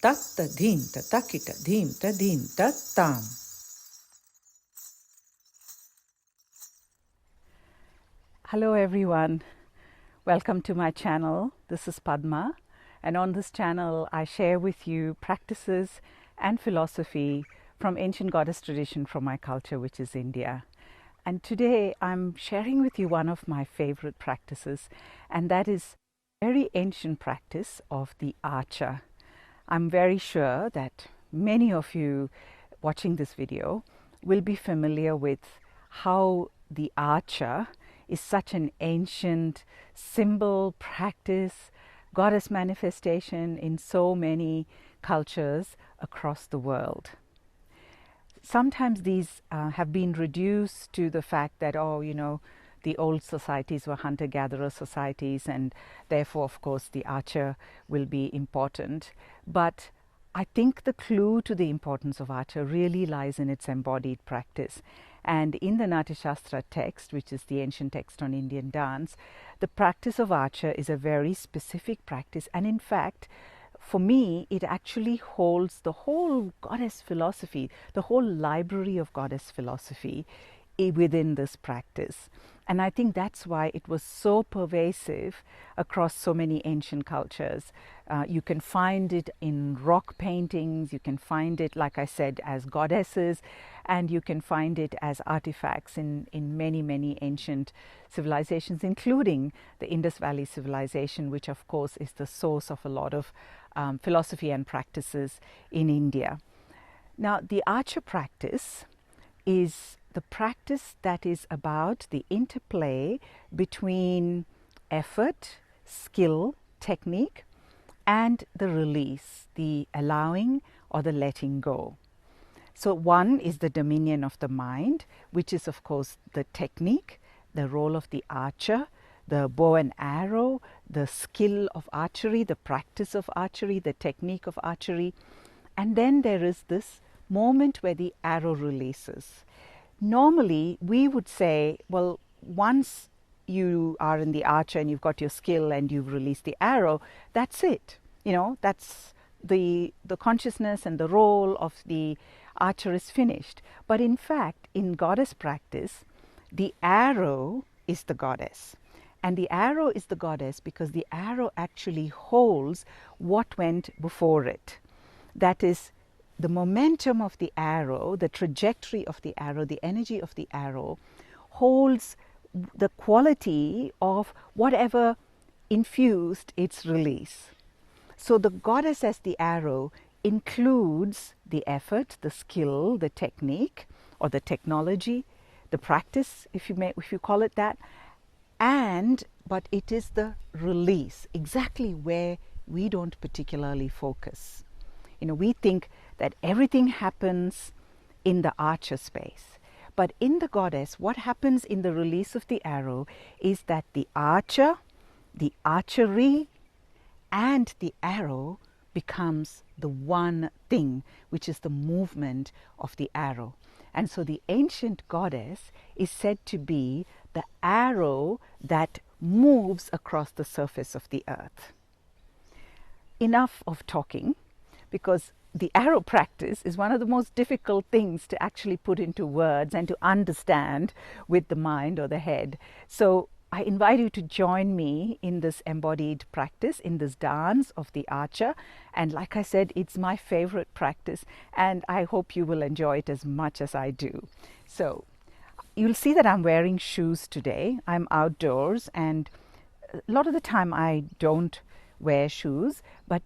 tatta dhim tatakita dhim tadim tattam. Hello everyone, welcome to my channel. This is Padma, and on this channel I share with you practices and philosophy from ancient goddess tradition from my culture, which is India. And today I'm sharing with you one of my favorite practices, and that is a very ancient practice of the archer. I'm very sure that many of you watching this video will be familiar with how the archer is such an ancient symbol, practice, goddess manifestation in so many cultures across the world. Sometimes these have been reduced to the fact that, the old societies were hunter-gatherer societies, and therefore, of course, the archer will be important. But I think the clue to the importance of archer really lies in its embodied practice. And in the Natya text, which is the ancient text on Indian dance, the practice of archer is a very specific practice. And in fact, for me, it actually holds the whole goddess philosophy, the whole library of goddess philosophy within this practice. And I think that's why it was so pervasive across so many ancient cultures. You can find it in rock paintings, you can find it, like I said, as goddesses, and you can find it as artifacts in many, many ancient civilizations, including the Indus Valley civilization, which of course is the source of a lot of philosophy and practices in India. Now, the archer practice is the practice that is about the interplay between effort, skill, technique, and the release, the allowing or the letting go. So one is the dominion of the mind, which is of course the technique, the role of the archer, the bow and arrow, the skill of archery, the practice of archery, the technique of archery. And then there is this moment where the arrow releases. Normally, we would say, well, once you are in the archer and you've got your skill and you've released the arrow, that's it. That's the consciousness and the role of the archer is finished. But in fact, in goddess practice, the arrow is the goddess. And the arrow is the goddess because the arrow actually holds what went before it. That is, the momentum of the arrow, the trajectory of the arrow, the energy of the arrow holds the quality of whatever infused its release. So the goddess as the arrow includes the effort, the skill, the technique or the technology, the practice, if you call it that, but it is the release, exactly where we don't particularly focus. We think that everything happens in the archer space. But in the goddess, what happens in the release of the arrow is that the archer, the archery, and the arrow becomes the one thing, which is the movement of the arrow. And so the ancient goddess is said to be the arrow that moves across the surface of the earth. Enough of talking, because the arrow practice is one of the most difficult things to actually put into words and to understand with the mind or the head. So I invite you to join me in this embodied practice, in this dance of the archer. And like I said, it's my favorite practice, and I hope you will enjoy it as much as I do. So you'll see that I'm wearing shoes today. I'm outdoors, and a lot of the time I don't wear shoes, but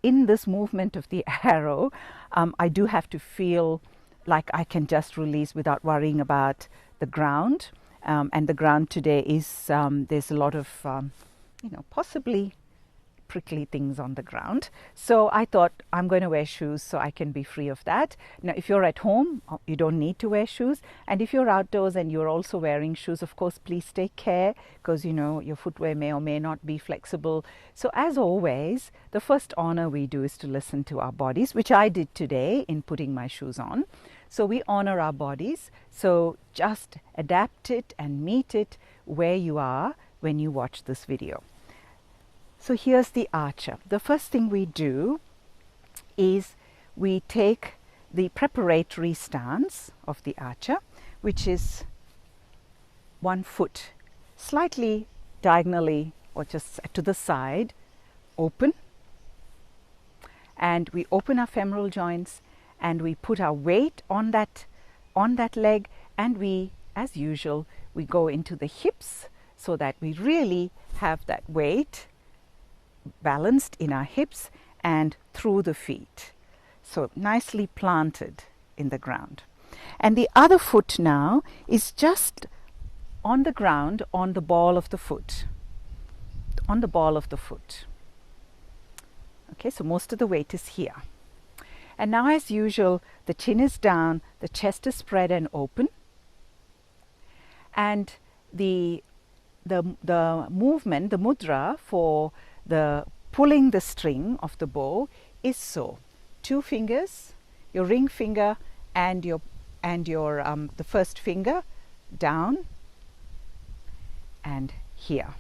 in this movement of the arrow, I do have to feel like I can just release without worrying about the ground. And the ground today is, there's a lot of, possibly prickly things on the ground. So I thought I'm going to wear shoes so I can be free of that. Now, if you're at home, you don't need to wear shoes. And if you're outdoors and you're also wearing shoes, of course, please take care because, your footwear may or may not be flexible. So as always, the first honor we do is to listen to our bodies, which I did today in putting my shoes on. So we honor our bodies. So just adapt it and meet it where you are when you watch this video. So here's the archer. The first thing we do is we take the preparatory stance of the archer, which is 1 foot slightly diagonally or just to the side open, and we open our femoral joints and we put our weight on that leg, and we, as usual, we go into the hips so that we really have that weight balanced in our hips and through the feet. So nicely planted in the ground. And the other foot now is just on the ground, on the ball of the foot. On the ball of the foot. Okay, so most of the weight is here. And now, as usual, the chin is down, the chest is spread and open. And the movement, the mudra for the pulling the string of the bow is so: 2 fingers, your ring finger and your the first finger down and here.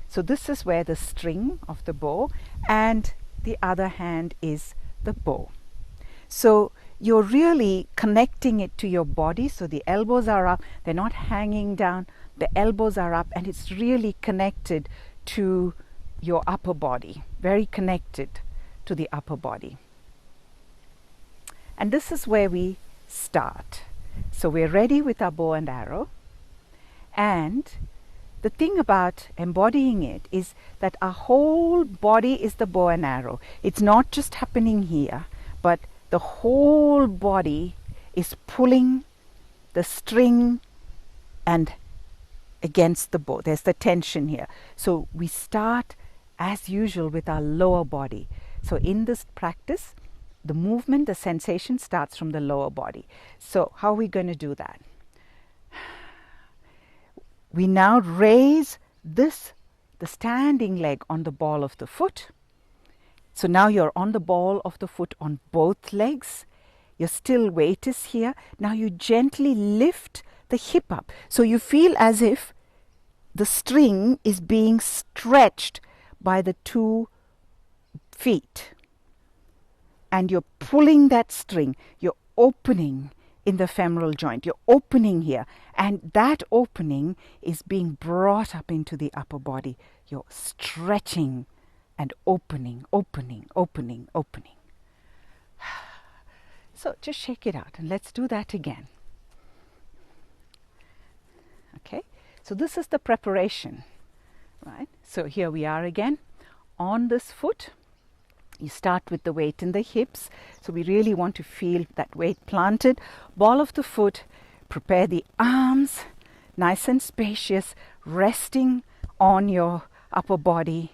So this is where the string of the bow, and the other hand is the bow. So you're really connecting it to your body. So the elbows are up, they're not hanging down, the elbows are up, and it's really connected to your upper body, very connected to the upper body. And this is where we start. So we're ready with our bow and arrow, and the thing about embodying it is that our whole body is the bow and arrow. It's not just happening here, but the whole body is pulling the string and against the bow. There's the tension here. So we start as usual with our lower body. So in this practice, the movement, the sensation starts from the lower body. So how are we going to do that? We now raise the standing leg on the ball of the foot. So now you're on the ball of the foot on both legs. Your still weight is here. Now you gently lift the hip up. So you feel as if the string is being stretched by the 2 feet. And you're pulling that string. You're opening in the femoral joint. You're opening here, and that opening is being brought up into the upper body. You're stretching and opening, opening, opening, opening. So just shake it out, and let's do that again. Okay, so this is the preparation, right? So here we are again on this foot. You start with the weight in the hips. So we really want to feel that weight planted. Ball of the foot, prepare the arms, nice and spacious, resting on your upper body.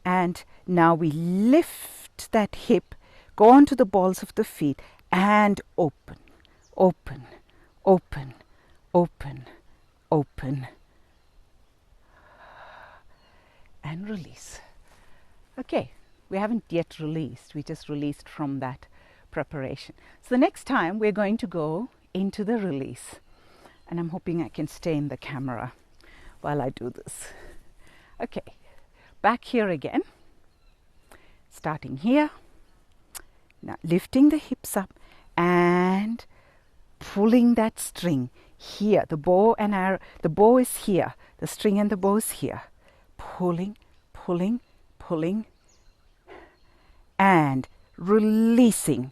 And now we lift that hip, go onto the balls of the feet, and open, open, open, open, open, and release. Okay. We haven't yet released, we just released from that preparation. So the next time we're going to go into the release. And I'm hoping I can stay in the camera while I do this. Okay, back here again. Starting here. Now lifting the hips up and pulling that string here. The bow and arrow, the bow is here. The string and the bow is here. Pulling, pulling, pulling, and releasing.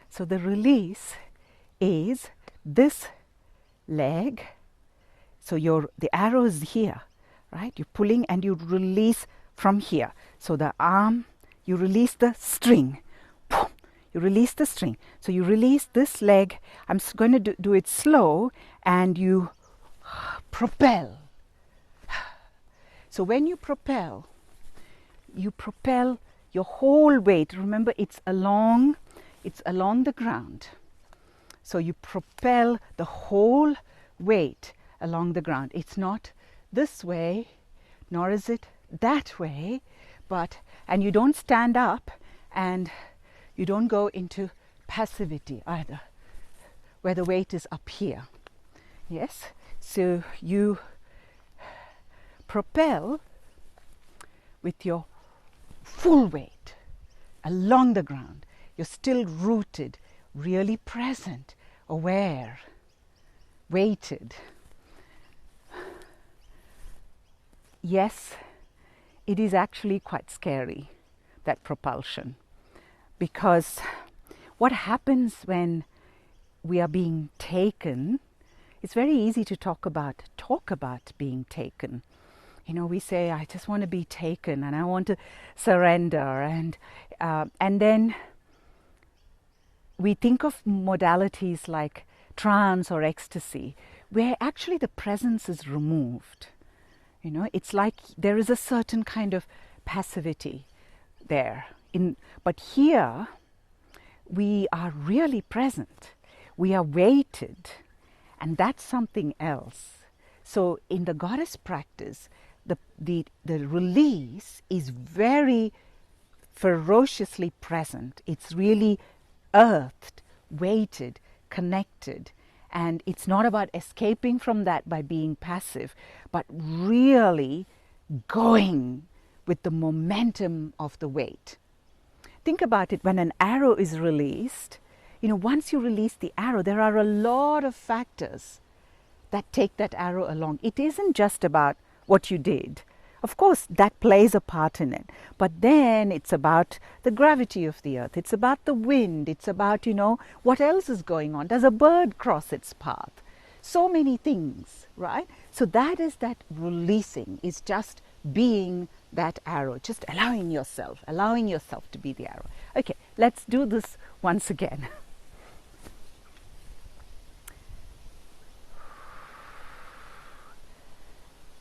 So the release is this leg. So the arrow is here, right? You're pulling and you release from here. So the arm, you release the string. You release the string. So you release this leg. I'm going to do it slow, and you propel. So when you propel your whole weight. Remember, it's along the ground. So you propel the whole weight along the ground. It's not this way, nor is it that way, and you don't stand up and you don't go into passivity either, where the weight is up here. Yes? So you propel with your full weight along the ground. You're still rooted, really present, aware, weighted. Yes, it is actually quite scary, that propulsion, because what happens when we are being taken, it's very easy to talk about being taken. You know, we say, I just want to be taken and I want to surrender, and then we think of modalities like trance or ecstasy, where actually the presence is removed. You know, it's like there is a certain kind of passivity there. But here, we are really present. We are weighted, and that's something else. So in the goddess practice, the release is very ferociously present. It's really earthed, weighted, connected. And it's not about escaping from that by being passive, but really going with the momentum of the weight. Think about it, when an arrow is released, you know, once you release the arrow, there are a lot of factors that take that arrow along. It isn't just about what you did. Of course, that plays a part in it. But then it's about the gravity of the earth. It's about the wind. It's about, you know, what else is going on. Does a bird cross its path? So many things, right? So that is that releasing, is just being that arrow, just allowing yourself to be the arrow. Okay, let's do this once again.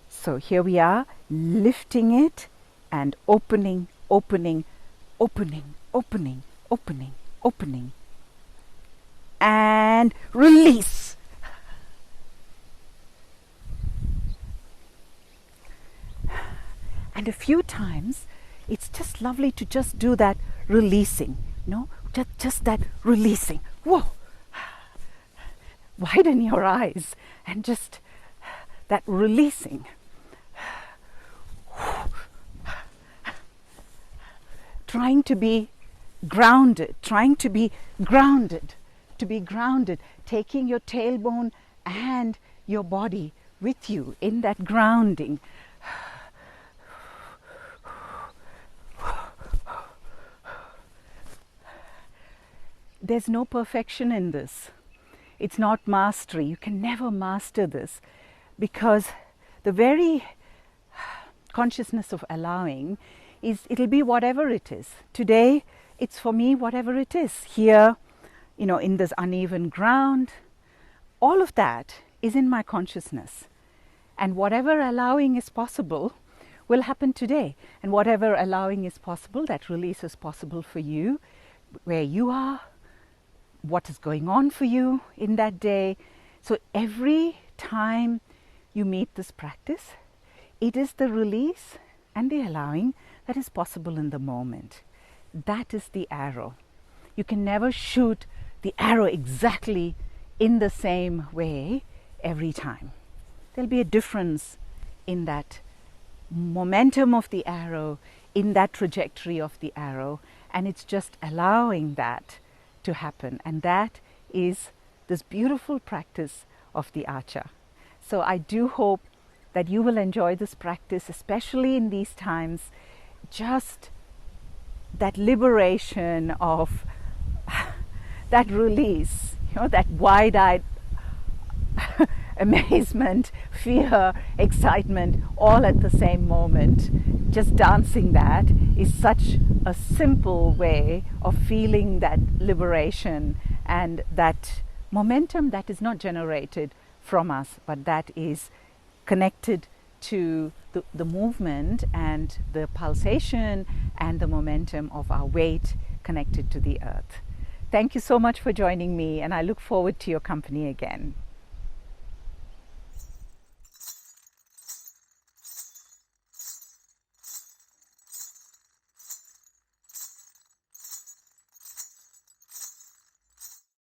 So here we are, lifting it and opening, opening, opening, opening, opening, opening. And release. And a few times, it's just lovely to just do that releasing, you know, just that releasing. Whoa! Widen your eyes and just that releasing. Trying to be grounded, taking your tailbone and your body with you in that grounding. There's no perfection in this. It's not mastery. You can never master this, because the very consciousness of allowing is, it'll be whatever it is. Today, it's for me whatever it is. Here, you know, in this uneven ground, all of that is in my consciousness. And whatever allowing is possible will happen today. And whatever allowing is possible, that release is possible for you, where you are, what is going on for you in that day. So every time you meet this practice, it is the release and the allowing that is possible in the moment. That is the arrow. You can never shoot the arrow exactly in the same way every time. There'll be a difference in that momentum of the arrow, in that trajectory of the arrow, and it's just allowing that to happen. And that is this beautiful practice of the archer. So I do hope that you will enjoy this practice, especially in these times. Just that liberation of that release, you know, that wide-eyed amazement, fear, excitement, all at the same moment. Just dancing that is such a simple way of feeling that liberation and that momentum that is not generated from us, but that is connected to the movement and the pulsation and the momentum of our weight connected to the earth. Thank you so much for joining me, and I look forward to your company again.